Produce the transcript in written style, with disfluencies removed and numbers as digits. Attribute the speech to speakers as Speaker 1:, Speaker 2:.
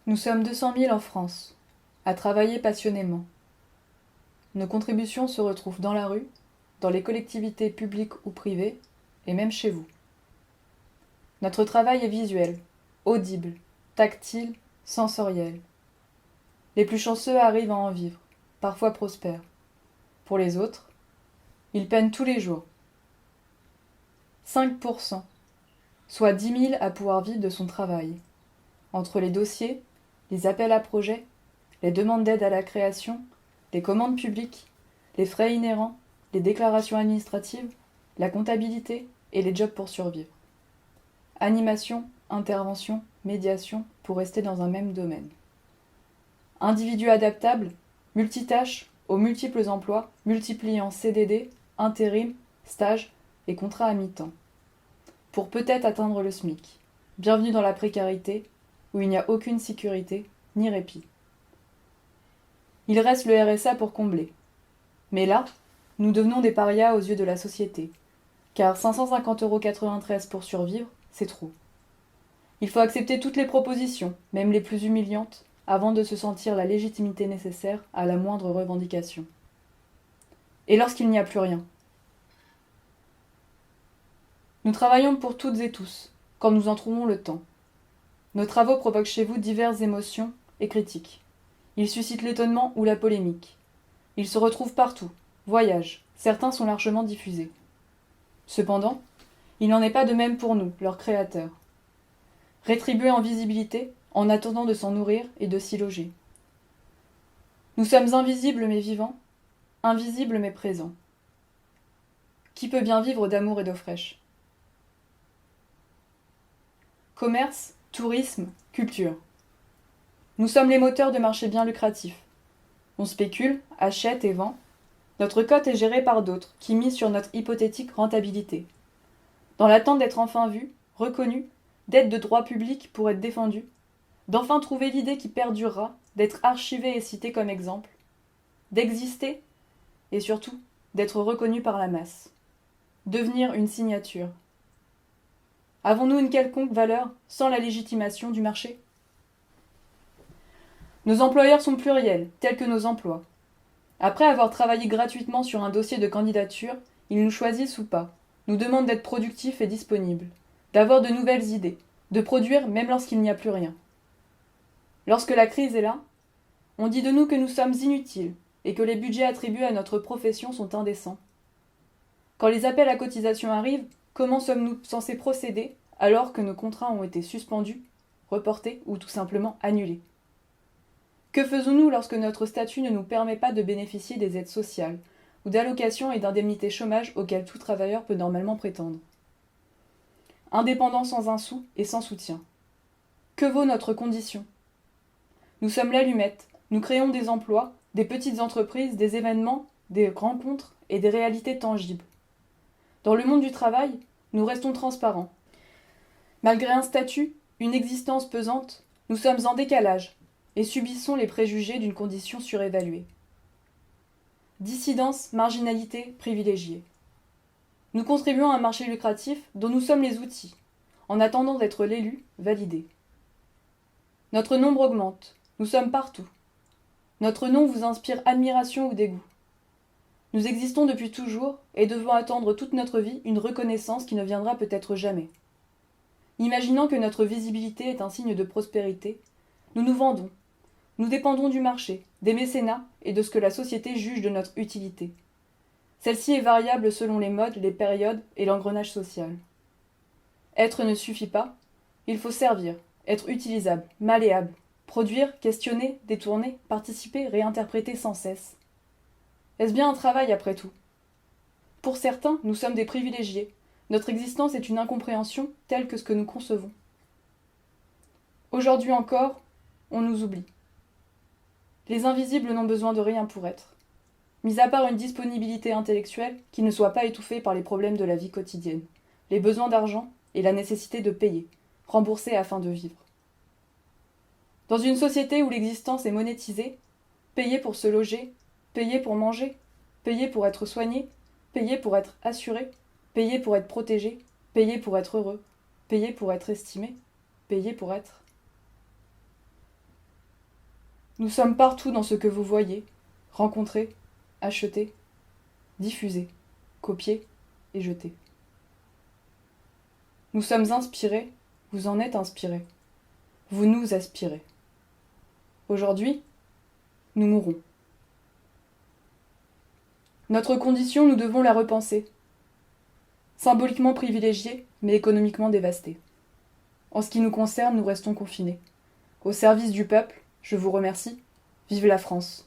Speaker 1: Nous sommes 200 000 en France, à travailler passionnément. Nos contributions se retrouvent dans la rue, dans les collectivités publiques ou privées, et même chez vous. Notre travail est visuel, audible, tactile, sensoriel. Les plus chanceux arrivent à en vivre, parfois prospèrent. Pour les autres, ils peinent tous les jours. 5%, soit 10 000 à pouvoir vivre de son travail. Entre les dossiers, les appels à projets, les demandes d'aide à la création, les commandes publiques, les frais inhérents, les déclarations administratives, la comptabilité et les jobs pour survivre. Animation, intervention, médiation pour rester dans un même domaine. Individus adaptables, multitâches, aux multiples emplois, multipliant CDD, intérim, stages et contrats à mi-temps. Pour peut-être atteindre le SMIC. Bienvenue dans la précarité, où il n'y a aucune sécurité ni répit. Il reste le RSA pour combler. Mais là, nous devenons des parias aux yeux de la société, car 550,93 € pour survivre, c'est trop. Il faut accepter toutes les propositions, même les plus humiliantes, avant de se sentir la légitimité nécessaire à la moindre revendication. Et lorsqu'il n'y a plus rien? Nous travaillons pour toutes et tous, quand nous en trouvons le temps. Nos travaux provoquent chez vous diverses émotions et critiques. Ils suscitent l'étonnement ou la polémique. Ils se retrouvent partout, voyagent, certains sont largement diffusés. Cependant, il n'en est pas de même pour nous, leurs créateurs. Rétribués en visibilité, en attendant de s'en nourrir et de s'y loger. Nous sommes invisibles mais vivants, invisibles mais présents. Qui peut bien vivre d'amour et d'eau fraîche? Commerce, tourisme, culture. Nous sommes les moteurs de marchés bien lucratifs. On spécule, achète et vend. Notre cote est gérée par d'autres, qui misent sur notre hypothétique rentabilité. Dans l'attente d'être enfin vus, reconnus, d'être de droit public pour être défendus, d'enfin trouver l'idée qui perdurera, d'être archivé et cité comme exemple, d'exister, et surtout, d'être reconnu par la masse. Devenir une signature. Avons-nous une quelconque valeur sans la légitimation du marché? Nos employeurs sont pluriels, tels que nos emplois. Après avoir travaillé gratuitement sur un dossier de candidature, ils nous choisissent ou pas, nous demandent d'être productifs et disponibles, d'avoir de nouvelles idées, de produire même lorsqu'il n'y a plus rien. Lorsque la crise est là, on dit de nous que nous sommes inutiles et que les budgets attribués à notre profession sont indécents. Quand les appels à cotisation arrivent, comment sommes-nous censés procéder alors que nos contrats ont été suspendus, reportés ou tout simplement annulés? Que faisons-nous lorsque notre statut ne nous permet pas de bénéficier des aides sociales ou d'allocations et d'indemnités chômage auxquelles tout travailleur peut normalement prétendre? Indépendant sans un sou et sans soutien. Que vaut notre condition? Nous sommes l'allumette, nous créons des emplois, des petites entreprises, des événements, des rencontres et des réalités tangibles. Dans le monde du travail, nous restons transparents. Malgré un statut, une existence pesante, nous sommes en décalage et subissons les préjugés d'une condition surévaluée. Dissidence, marginalité, privilégiés. Nous contribuons à un marché lucratif dont nous sommes les outils, en attendant d'être l'élu validé. Notre nombre augmente, nous sommes partout. Notre nom vous inspire admiration ou dégoût. Nous existons depuis toujours et devons attendre toute notre vie une reconnaissance qui ne viendra peut-être jamais. Imaginant que notre visibilité est un signe de prospérité, nous nous vendons. Nous dépendons du marché, des mécénats et de ce que la société juge de notre utilité. Celle-ci est variable selon les modes, les périodes et l'engrenage social. Être ne suffit pas, il faut servir, être utilisable, malléable, produire, questionner, détourner, participer, réinterpréter sans cesse. Est-ce bien un travail après tout? Pour certains, nous sommes des privilégiés. Notre existence est une incompréhension telle que ce que nous concevons. Aujourd'hui encore, on nous oublie. Les invisibles n'ont besoin de rien pour être. Mis à part une disponibilité intellectuelle qui ne soit pas étouffée par les problèmes de la vie quotidienne, les besoins d'argent et la nécessité de payer, rembourser afin de vivre. Dans une société où l'existence est monétisée, payer pour se loger, payer pour manger, payer pour être soigné, payer pour être assuré, payer pour être protégé, payer pour être heureux, payer pour être estimé, payer pour être... Nous sommes partout dans ce que vous voyez, rencontrez, achetez, diffusez, copiez et jetez. Nous sommes inspirés, vous en êtes inspirés. Vous nous aspirez. Aujourd'hui, nous mourrons. Notre condition, nous devons la repenser. Symboliquement privilégiée, mais économiquement dévastée. En ce qui nous concerne, nous restons confinés. Au service du peuple, je vous remercie. Vive la France.